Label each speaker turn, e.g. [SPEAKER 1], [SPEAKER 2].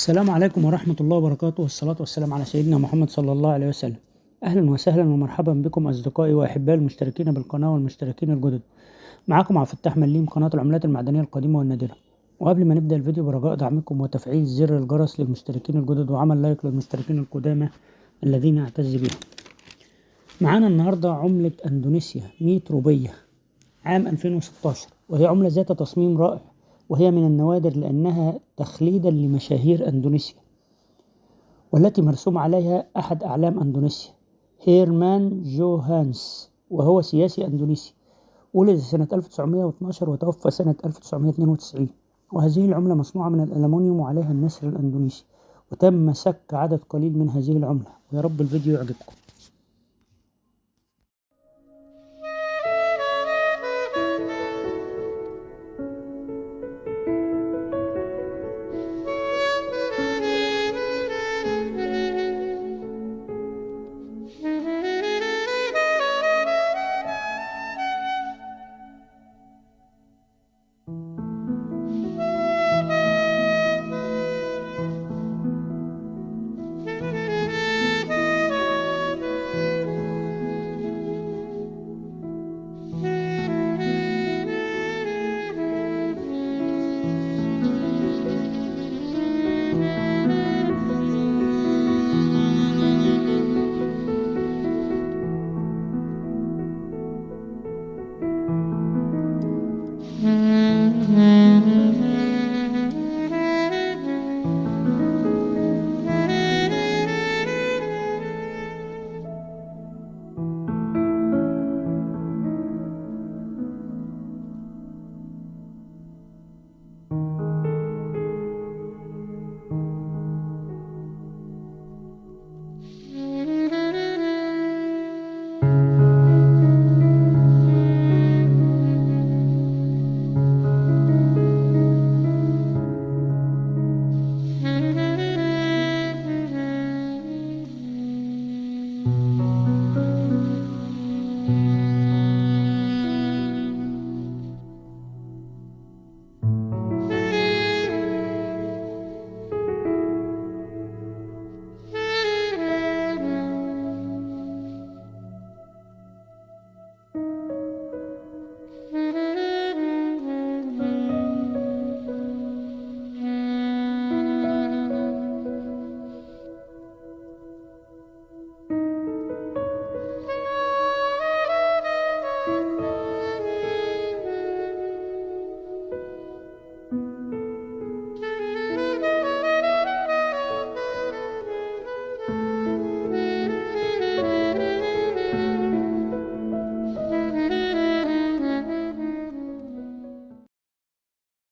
[SPEAKER 1] السلام عليكم ورحمة الله وبركاته، والصلاة والسلام على سيدنا محمد صلى الله عليه وسلم. أهلا وسهلا ومرحبا بكم أصدقائي وأحبائي المشتركين بالقناة والمشتركين الجدد. معكم عبد الفتاح مليم، قناة العملات المعدنية القديمة والنادرة. وقبل ما نبدأ الفيديو برجاء دعمكم وتفعيل زر الجرس للمشتركين الجدد وعمل لايك للمشتركين القدامى الذين أعتز بهم. معانا النهاردة عملة أندونيسيا 100 روبية عام 2016، وهي عملة ذات تصميم رائع، وهي من النوادر لأنها تخليدا لمشاهير أندونيسيا، والتي مرسوم عليها أحد أعلام أندونيسيا هيرمان جوهانس، وهو سياسي أندونيسي ولد سنة 1912 وتوفى سنة 1992. وهذه العملة مصنوعة من الألمنيوم وعليها النسر الأندونيسي، وتم سك عدد قليل من هذه العملة. ويا رب الفيديو يعجبكم.